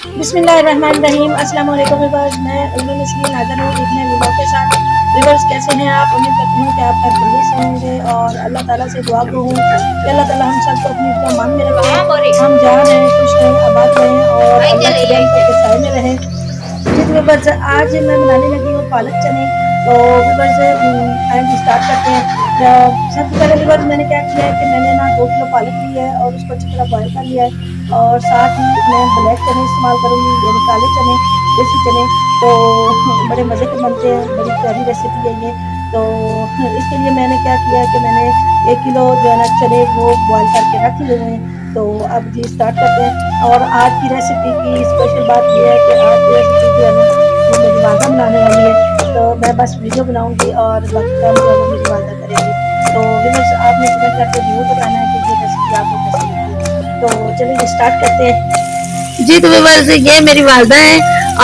बिस्मिल्लाहिर्रहमानिर्रहीम अस्सलाम वालेकुम व्यूअर्स। मैं नसरीन हाजिर हूँ एक नए वीडियो के साथ। व्यूअर्स कैसे हैं आप? उम्मीद करती हूँ कि आप खैरियत से होंगे और अल्लाह ताला से दुआ गो हूँ कि अल्लाह ताला हम सबको अपनी मान में रखे, हम जहाँ रहें खुश रहें आबाद रहें और अल्लाह के रहमत के साए में रहें। जी तो व्यूअर्स आज मैं बनाने लगी हूँ पालक चने। तो व्यूअर्स आइए स्टार्ट करते हैं। सबसे पहले व्यूअर्स मैंने क्या किया है कि मैंने ना 2 किलो पालक ली है और उसको अच्छी तरह बॉयल कर लिया है और साथ ही मैं ब्लैक चने इस्तेमाल करूँगी यानी काले चने, देसी चने। तो बड़े मज़े के बनते हैं, बड़ी प्यारी रेसिपी है ये। तो इसके लिए मैंने क्या किया है कि मैंने 1 किलो जो है ना चने वो बॉयल करके रख लिए हुए हैं। तो अब जी स्टार्ट करते हैं। और आज की रेसिपी की स्पेशल बात ये है कि आज की रेसिपी जो है ना वो मेरी वालदा बनाने वाली है। तो मैं बस वीडियो बनाऊँगी और बाकी काम जो है वो मेरी वालदा करेंगी। तो व्यूअर्स आपने कमेंट करके ज़रूर बताना है कि ये रेसिपी आपको कैसी लगी। तो चलिए स्टार्ट करते हैं। जी तो व्यूअर्स ये मेरी वालदा है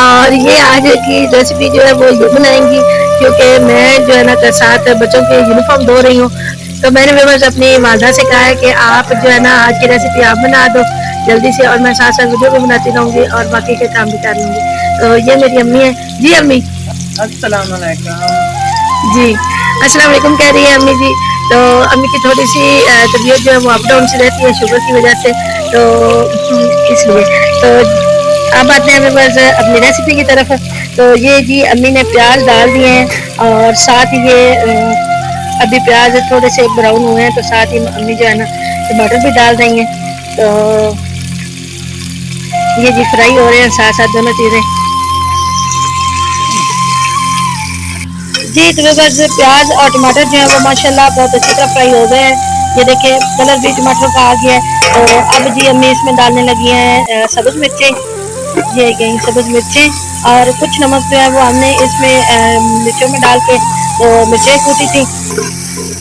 और ये आज की रेसिपी जो है वो ये बनाएंगी क्योंकि मैं जो है ना के साथ बच्चों के यूनिफॉर्म धो रही हूँ। तो मैंने व्यूअर्स अपनी वालदा से कहा है कि आप जो है ना आज की रेसिपी आप बना दो जल्दी से और मैं साथ साथ वीडियो भी बनाती रहूँगी और बाकी के काम भी कर लूँगी। तो ये मेरी अम्मी है। जी अम्मी। अस्सलाम वालेकुम। जी अस्सलाम वालेकुम कह रही है अम्मी जी। तो अम्मी की थोड़ी सी तबीयत जो है वो अप डाउन सी रहती है शुगर की वजह से। तो इसलिए तो अब आते हैं बस अपनी रेसिपी की तरफ। तो ये जी अम्मी ने प्याज डाल दिए हैं और साथ ही ये अभी प्याज थोड़े से ब्राउन हुए हैं तो साथ ही अम्मी जो है ना टमाटर भी डाल देंगे। तो ये जी फ्राई हो रहे हैं साथ साथ दोनों चीज़ें। जी तो बस प्याज और टमाटर जो है वो माशाल्लाह बहुत अच्छी तरह फ्राई हो गए हैं। ये देखिए कलर भी टमाटर का आ गया है। तो अब जी अम्मी इसमें डालने लगी हैं सब्ज मिर्चें। ये गई सब्ज मिर्चें और कुछ नमक जो है वो हमने इसमें मिर्चों में डाल के तो मिर्चें कूटी थी।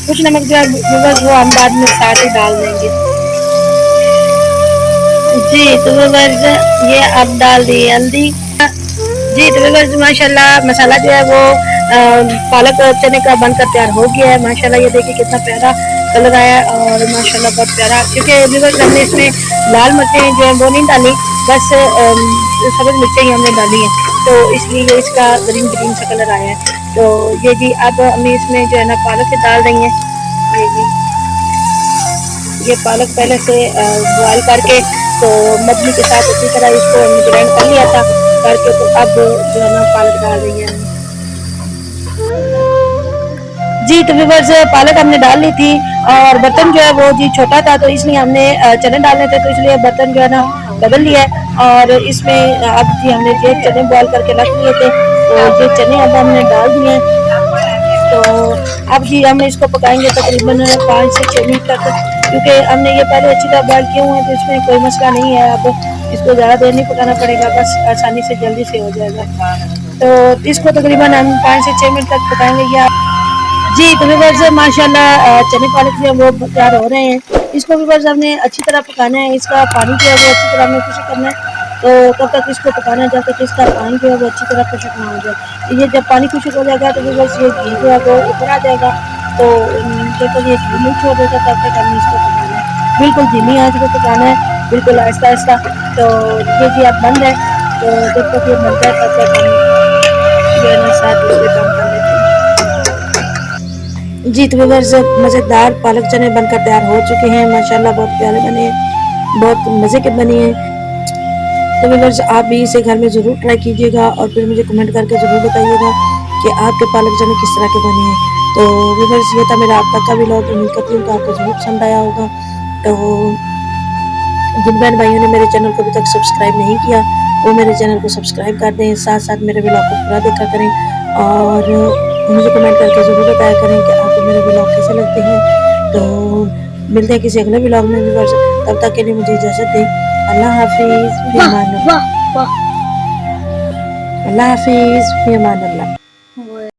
कुछ नमक जो है बस वो हम बाद में साथ ही डाल देंगे। जी तो बस ये अब डाल दी हल्दी। जी तो बस माशाल्लाह मसाला जो है वो पालक और चने का बनकर तैयार हो गया है। माशाल्लाह ये देखिए कितना प्यारा कलर आया है और माशाल्लाह बहुत प्यारा क्योंकि व्यूअर्स हमने इसमें लाल मिर्चें जो है वो नहीं डाली, बस सब्ज मिर्चें ही हमने डाली हैं तो इसलिए इसका ग्रीन ग्रीन सा कलर आया है। तो ये जी अब हमें इसमें जो है ना पालक डाल देंगे। ये जी ये पालक पहले से बॉयल करके तो मछली के साथ अच्छी तरह इसको ग्राइंड कर लिया था करके। तो अब जो है ना पालक डाल रही है। जी तो व्यूअर्स पालक हमने डाल ली थी और बर्तन जो है वो जी छोटा था तो इसलिए हमने चने डालने थे तो इसलिए बर्तन जो है ना बदल लिया है। और इसमें अब जी हमने ये चने बॉयल करके रख लिए थे तो ये चने अब हमने डाल दिए हैं। तो अब जी हम इसको पकाएंगे तकरीबन 5 से 6 मिनट तक क्योंकि हमने ये पहले अच्छी तरह बॉयल किए हुए हैं तो इसमें कोई मसला नहीं है। अब इसको ज़्यादा देर नहीं पकाना पड़ेगा, बस आसानी से जल्दी से हो जाएगा। तो इसको तकरीबन हम 5 से 6 मिनट तक पकाएंगे। या जी तो व्यूअर्स माशाल्लाह चने पालक जो है वो तैयार हो रहे हैं। इसको व्यूअर्स हमने अच्छी तरह पकाना है, इसका पानी जो है वो अच्छी तरह हमें खुश करना है। तो तब तक इसको पकाना है जब तक इसका पानी जो है वो अच्छी तरह खुशक ना हो जाए। ये जब पानी खुशक हो जाएगा तो व्यूअर्स ये घी जो है वो ऊपर आ जाएगा। तो जब तक ये घी नहीं छोड़ देगा तब तक हमें इसको पकाना है, बिल्कुल धीमी आंच पर पकाना है, बिल्कुल आहिस्ता आहिस्ता। तो ये जी अब बंद है तो जब तक ये बनता है तब तक हम जो है ना साथ दूसरे काम कर लेते हैं। जी तो व्यूअर्स मज़ेदार पालक चने बनकर तैयार हो चुके हैं। माशाल्लाह बहुत प्यारे बने हैं, बहुत मज़े के बने हैं। तो व्यूअर्स आप भी इसे घर में ज़रूर ट्राई कीजिएगा और फिर मुझे कमेंट करके ज़रूर बताइएगा कि आपके पालक चने किस तरह के बने हैं। तो व्यूअर्स ये था मेरा अब तक का व्लॉग। उम्मीद करती हूँ कि आपको ज़रूर पसंद आया होगा। तो जिन बहन भाइयों ने मेरे चैनल को अभी तक सब्सक्राइब नहीं किया वो मेरे चैनल को सब्सक्राइब कर दें, साथ साथ मेरे व्लॉग को पूरा देखा करें और मुझे कमेंट करके ज़रूर बताया करें कि आपको मेरे व्लॉग कैसे लगते हैं। तो मिलते हैं किसी अगले व्लॉग में व्यूअर्स, तब तक के लिए मुझे इजाज़त दें। अल्लाह हाफिज़, फ़ी अमान अल्लाह। अल्लाह हाफिज़, फ़ी अमान अल्लाह।